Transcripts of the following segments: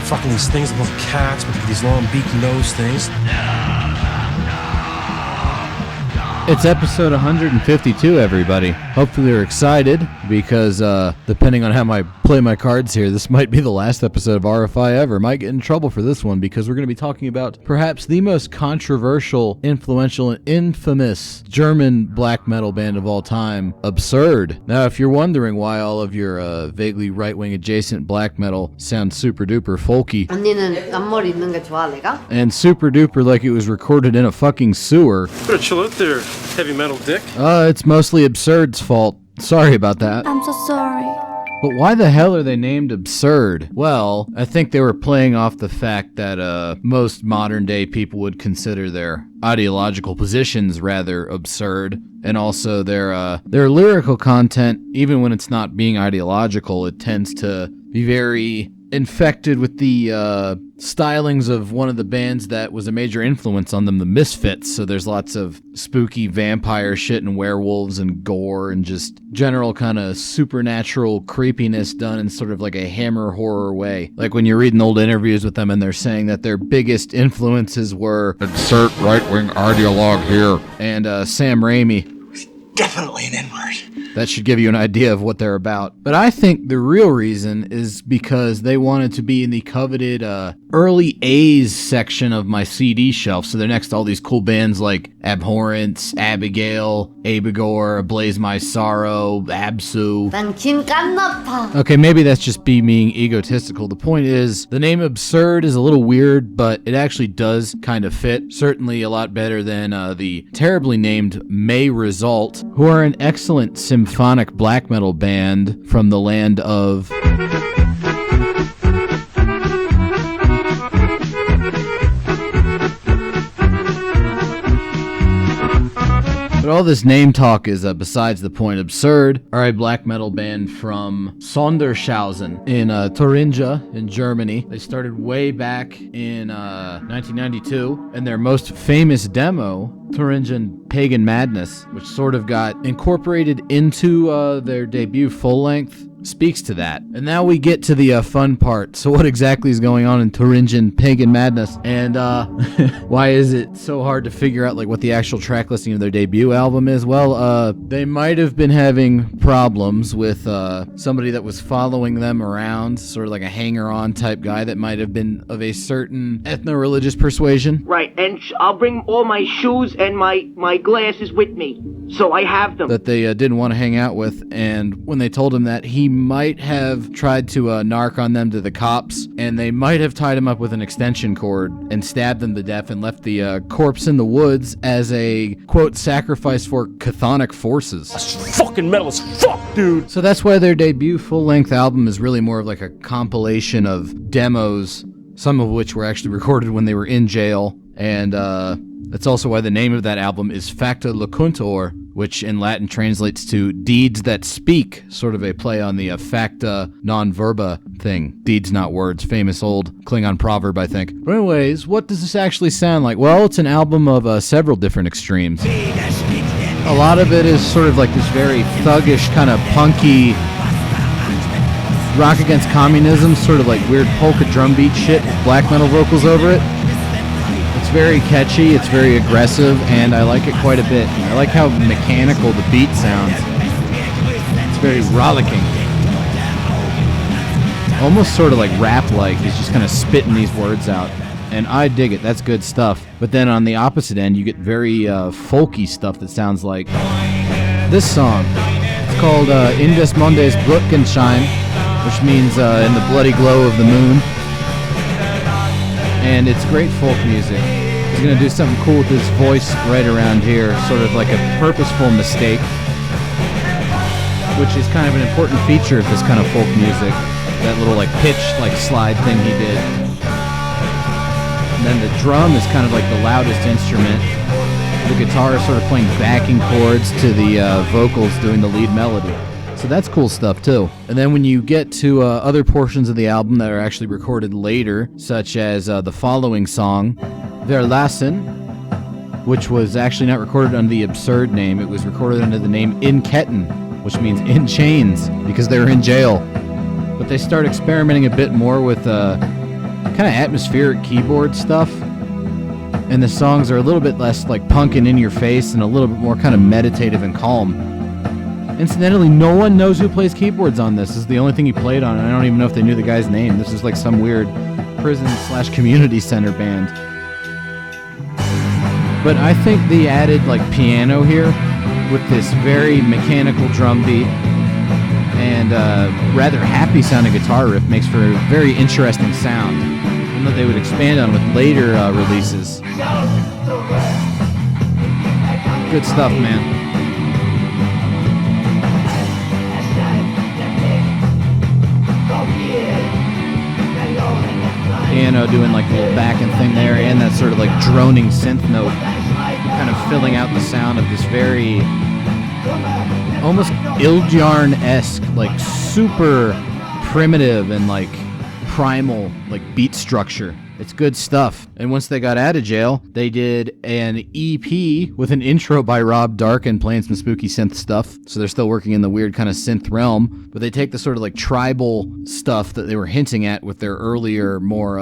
fucking these things, little cats with these long beaky nose things. It's episode 152, everybody. Hopefully you're excited, because depending on how I play my cards here, this might be the last episode of RFI ever. Might get in trouble for this one, because we're going to be talking about perhaps the most controversial, influential, and infamous German black metal band of all time, Absurd. Now, if you're wondering why all of your vaguely right-wing adjacent black metal sounds super-duper folky, 언니는 앞머리 있는 게 좋아, 내가? and super-duper like it was recorded in a fucking sewer, Better chill out there, heavy metal dick. it's mostly Absurd's fault. Sorry about that. I'm so sorry. But why the hell are they named Absurd? Well, I think they were playing off the fact that most modern-day people would consider their ideological positions rather absurd, and also their lyrical content, even when it's not being ideological, it tends to be very infected with the stylings of one of the bands that was a major influence on them, the Misfits. So there's lots of spooky vampire shit and werewolves and gore and just general kind of supernatural creepiness done in sort of like a Hammer horror way. Like when you're reading old interviews with them and they're saying that their biggest influences were insert right-wing ideologue here and Sam Raimi. Definitely an N-word. That should give you an idea of what they're about. But I think the real reason is because they wanted to be in the coveted early A's section of my CD shelf. So they're next to all these cool bands like Abhorrence, Abigail, Abigor, Blaze My Sorrow, Absu. 난 긴 깐나파. Okay, maybe that's just being egotistical. The point is, the name Absurd is a little weird, but it actually does kind of fit. Certainly a lot better than the terribly named May Result, who are an excellent symphonic black metal band from the land of... But all this name talk is besides the point. Absurd are a black metal band from Sondershausen in Thuringia in Germany. They started way back in 1992, and their most famous demo, Thuringian Pagan Madness, which sort of got incorporated into their debut full-length, speaks to that. And now we get to the fun part. So what exactly is going on in Thuringian Pagan Madness? And why is it so hard to figure out like what the actual track listing of their debut album is? Well, they might have been having problems with somebody that was following them around, sort of like a hanger-on type guy that might have been of a certain ethno-religious persuasion. Right, and I'll bring all my shoes and my glasses with me, so I have them. That they didn't want to hang out with, and when they told him that, he might have tried to narc on them to the cops, and they might have tied him up with an extension cord and stabbed them to death and left the corpse in the woods as a, quote, sacrifice for chthonic forces. That's fucking metal as fuck, dude. So that's why their debut full-length album is really more of like a compilation of demos, some of which were actually recorded when they were in jail, and that's also why the name of that album is Facta Locuuntur, which in Latin translates to deeds that speak, sort of a play on the facta non verba thing. Deeds, not words. Famous old Klingon proverb, I think. But anyways, what does this actually sound like? Well, it's an album of several different extremes. A lot of it is sort of like this very thuggish, kind of punky rock against communism, sort of like weird polka drum beat shit with black metal vocals over it. It's very catchy, it's very aggressive, and I like it quite a bit. I like how mechanical the beat sounds. It's very rollicking. Almost sort of like rap-like. He's just kind of spitting these words out. And I dig it, that's good stuff. But then on the opposite end, you get very folky stuff that sounds like this song. It's called In des Mondes Blutgenschein, which means in the bloody glow of the moon. And it's great folk music. He's going to do something cool with his voice right around here, sort of like a purposeful mistake, which is kind of an important feature of this kind of folk music. That little like pitch, like slide thing he did. And then the drum is kind of like the loudest instrument. The guitar is sort of playing backing chords to the vocals doing the lead melody. So that's cool stuff too. And then when you get to other portions of the album that are actually recorded later, such as the following song, Verlassen, which was actually not recorded under the Absurd name. It was recorded under the name In Ketten, which means in chains, because they were in jail. But they start experimenting a bit more with kind of atmospheric keyboard stuff. And the songs are a little bit less like punk and in your face and a little bit more kind of meditative and calm. Incidentally, no one knows who plays keyboards on this. This is the only thing he played on, and I don't even know if they knew the guy's name. This is like some weird prison/community center band. But I think the added like piano here with this very mechanical drum beat and rather happy sounding guitar riff makes for a very interesting sound, and that they would expand on with later releases. Good stuff, man. Piano doing like a little backing thing there, and that sort of like droning synth note kind of filling out the sound of this very almost Ildjarn-esque, like super primitive and like primal like beat structure. It's good stuff. And once they got out of jail, they did an EP with an intro by Rob Darkin playing some spooky synth stuff. So they're still working in the weird kind of synth realm, but they take the sort of like tribal stuff that they were hinting at with their earlier, more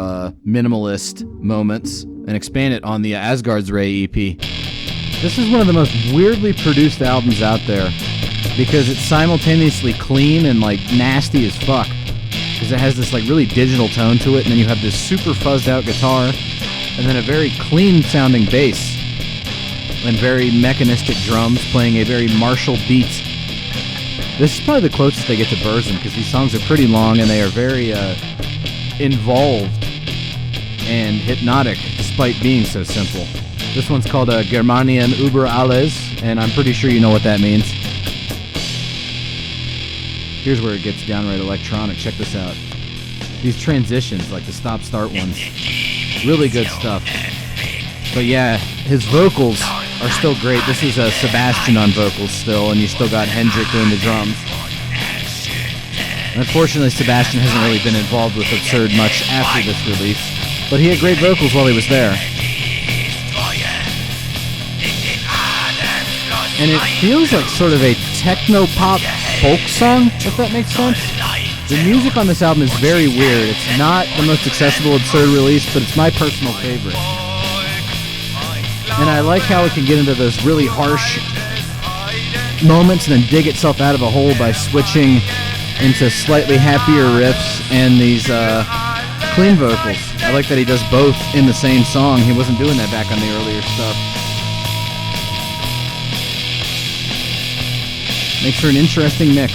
minimalist moments and expand it on the Asgard's Ray EP. This is one of the most weirdly produced albums out there because it's simultaneously clean and like nasty as fuck. Because it has this like really digital tone to it, and then you have this super fuzzed out guitar, and then a very clean sounding bass, and very mechanistic drums playing a very martial beat. This is probably the closest they get to Burzum, because these songs are pretty long and they are very involved and hypnotic, despite being so simple. This one's called Germanien über alles, and I'm pretty sure you know what that means. Here's where it gets downright electronic. Check this out. These transitions, like the stop-start ones. Really good stuff. But yeah, his vocals are still great. This is Sebastian on vocals still, and you still got Hendrik doing the drums. Unfortunately, Sebastian hasn't really been involved with Absurd much after this release, but he had great vocals while he was there. And it feels like sort of a techno-pop folk song, if that makes sense. The music on this album is very weird. It's not the most accessible Absurd release, but it's my personal favorite. And I like how it can get into those really harsh moments and then dig itself out of a hole by switching into slightly happier riffs and these clean vocals. I like that he does both in the same song. He wasn't doing that back on the earlier stuff. Makes for an interesting mix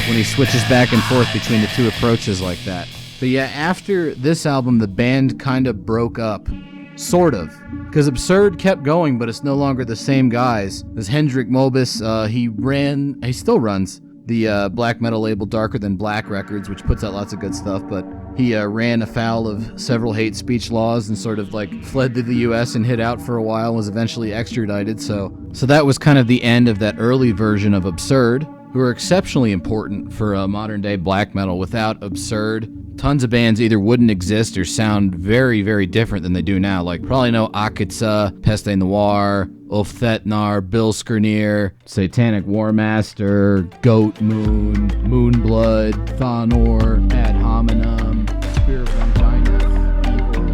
when he switches back and forth between the two approaches like that. But yeah, after this album, the band kind of broke up. Sort of. Because Absurd kept going, but it's no longer the same guys. There's Hendrik Mobus, he still runs the black metal label Darker Than Black Records, which puts out lots of good stuff, but he ran afoul of several hate speech laws and sort of like fled to the US and hid out for a while and was eventually extradited. So that was kind of the end of that early version of Absurd, who are exceptionally important for modern day black metal. Without Absurd, tons of bands either wouldn't exist or sound very, very different than they do now. Like probably know Akitsa, Peste Noir, Ulf Thetnar, Bill Skirnir, Satanic War Master, Goat Moon, Moonblood, Thanor, Ad Hominem, Spear of Longinus, Evil,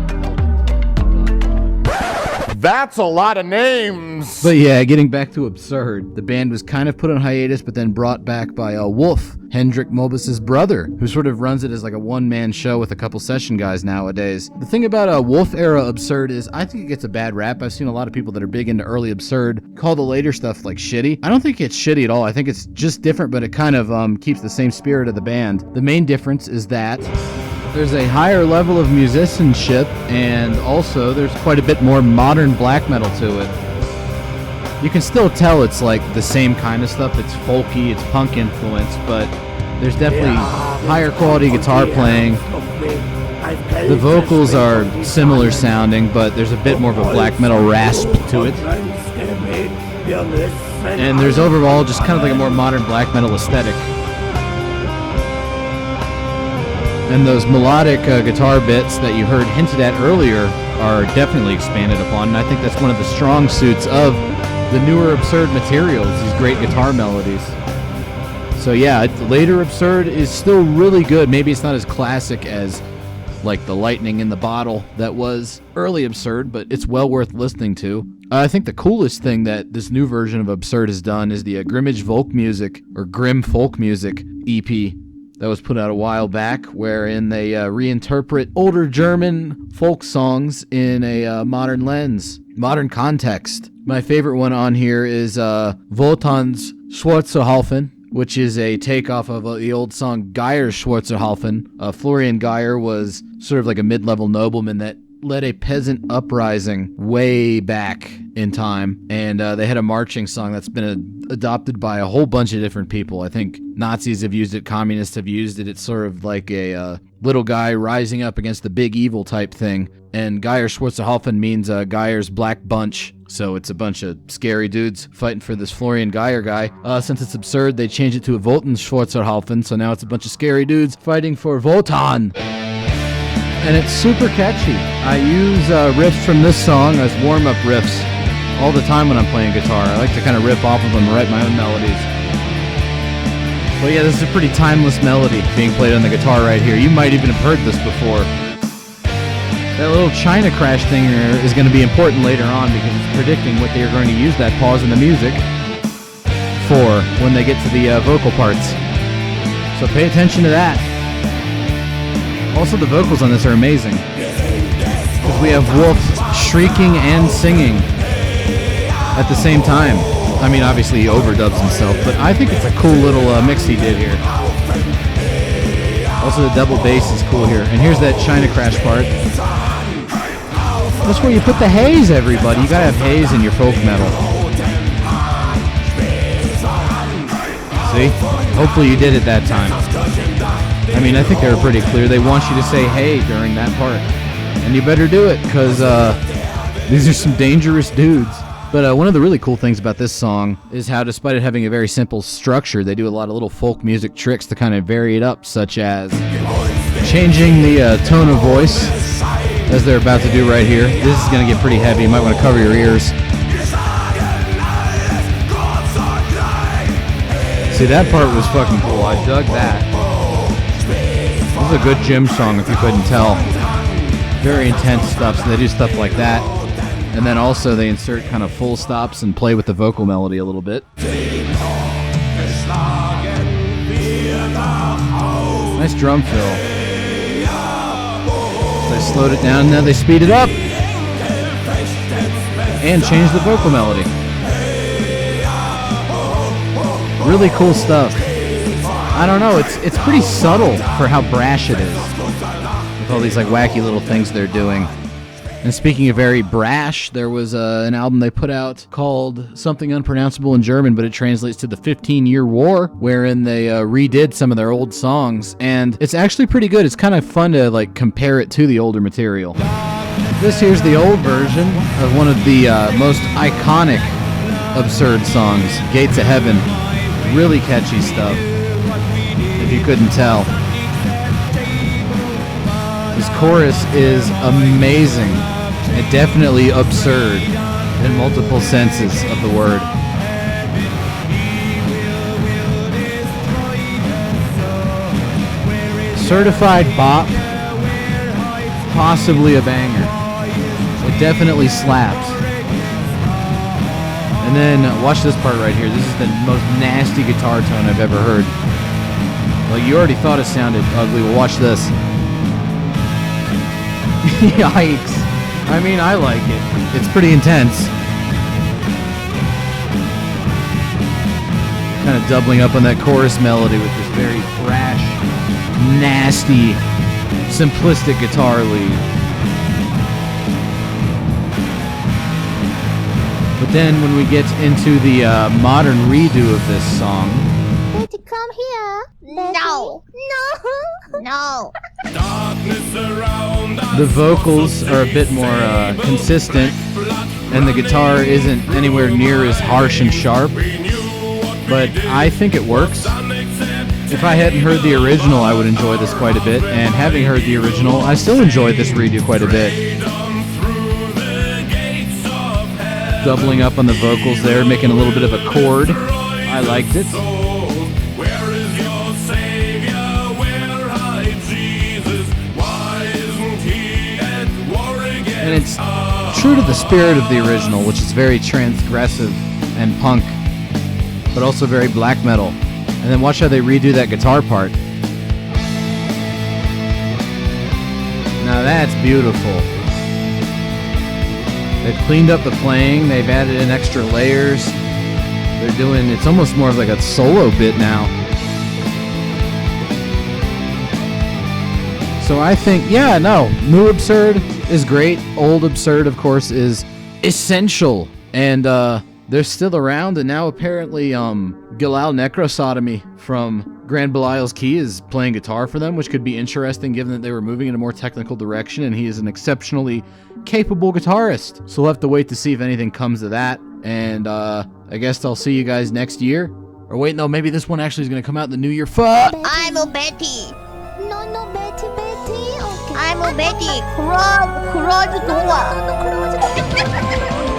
That's a lot of names! But yeah, getting back to Absurd, the band was kind of put on hiatus, but then brought back by Wolf, Hendrik Mobus' brother, who sort of runs it as like a one-man show with a couple session guys nowadays. The thing about Wolf-era Absurd is I think it gets a bad rap. I've seen a lot of people that are big into early Absurd call the later stuff like shitty. I don't think it's shitty at all. I think it's just different, but it kind of keeps the same spirit of the band. The main difference is that there's a higher level of musicianship, and also there's quite a bit more modern black metal to it. You can still tell it's like the same kind of stuff. It's folky, it's punk influenced, but there's definitely higher quality guitar playing. The vocals are similar sounding, but there's a bit more of a black metal rasp to it. And there's overall just kind of like a more modern black metal aesthetic. And those melodic guitar bits that you heard hinted at earlier are definitely expanded upon, and I think that's one of the strong suits of the newer Absurd materials, these great guitar melodies. So yeah, later Absurd is still really good. Maybe it's not as classic as like the lightning in the bottle that was early Absurd, but it's well worth listening to. I think the coolest thing that this new version of Absurd has done is the Grimmage Folk Music, or Grim Folk Music EP that was put out a while back, wherein they reinterpret older German folk songs in a modern lens, modern context. My favorite one on here is Volten's Schwarzerhaufen, which is a takeoff of the old song Geier's Schwarzerhaufen. Florian Geier was sort of like a mid-level nobleman that led a peasant uprising way back in time, and they had a marching song that's been adopted by a whole bunch of different people. I think Nazis have used it, communists have used it. It's sort of like a little guy rising up against the big evil type thing, and Geier's Schwarzerhaufen means Geier's Black Bunch, so it's a bunch of scary dudes fighting for this Florian Geier guy. Since it's Absurd, they changed it to a Volten Schwarzerhaufen, so now it's a bunch of scary dudes fighting for Volten. And it's super catchy. I use riffs from this song as warm-up riffs all the time when I'm playing guitar. I like to kind of riff off of them and write my own melodies. But yeah, this is a pretty timeless melody being played on the guitar right here. You might even have heard this before. That little China crash thing is going to be important later on because it's predicting what they are going to use that pause in the music for when they get to the vocal parts. So pay attention to that. Also, the vocals on this are amazing, because we have Wolf shrieking and singing at the same time. I mean, obviously he overdubs himself, but I think it's a cool little mix he did here. Also, the double bass is cool here. And here's that China Crash part. That's where you put the haze, everybody. You gotta have haze in your folk metal. See? Hopefully you did it that time. I mean, I think they were pretty clear. They want you to say hey during that part. And you better do it, because these are some dangerous dudes. But one of the really cool things about this song is how, despite it having a very simple structure, they do a lot of little folk music tricks to kind of vary it up, such as changing the tone of voice, as they're about to do right here. This is going to get pretty heavy. You might want to cover your ears. See, that part was fucking cool. I dug that. This is a good gym song, if you couldn't tell. Very intense stuff, so they do stuff like that. And then also they insert kind of full stops and play with the vocal melody a little bit. Nice drum fill. So they slowed it down, now they speed it up. And change the vocal melody. Really cool stuff. I don't know, it's pretty subtle for how brash it is, with all these like wacky little things they're doing. And speaking of very brash, there was an album they put out called something unpronounceable in German, but it translates to the 15-Year War, wherein they redid some of their old songs, and it's actually pretty good. It's kind of fun to like compare it to the older material. This here's the old version of one of the most iconic Absurd songs, Gates of Heaven. Really catchy stuff, if you couldn't tell. This chorus is amazing and definitely absurd in multiple senses of the word. Certified bop, possibly a banger. It definitely slaps. And then watch this part right here. This is the most nasty guitar tone I've ever heard. Well, you already thought it sounded ugly. Well, watch this. Yikes. I mean, I like it. It's pretty intense. Kind of doubling up on that chorus melody with this very brash, nasty, simplistic guitar lead. But then when we get into the modern redo of this song... Betty, come here. Betty. No. No. No. The vocals are a bit more consistent, and the guitar isn't anywhere near as harsh and sharp, but I think it works. If I hadn't heard the original, I would enjoy this quite a bit, and having heard the original, I still enjoyed this redo quite a bit. Doubling up on the vocals there, making a little bit of a chord. I liked it. And it's true to the spirit of the original, which is very transgressive and punk, but also very black metal. And then watch how they redo that guitar part. Now that's beautiful. They've cleaned up the playing, they've added in extra layers. They're doing, it's almost more of like a solo bit now. So I think, yeah, no, new Absurd is great. Old Absurd, of course, is essential. And they're still around, and now apparently Gilal Necrosodomy from Grand Belial's Key is playing guitar for them, which could be interesting given that they were moving in a more technical direction, and he is an exceptionally capable guitarist. So we'll have to wait to see if anything comes of that. And I guess I'll see you guys next year. Or wait, no, maybe this one actually is going to come out in the new year. Fuck! I'm a Betty. No, Betty. Okay. I'm a Betty. Close door. No, close.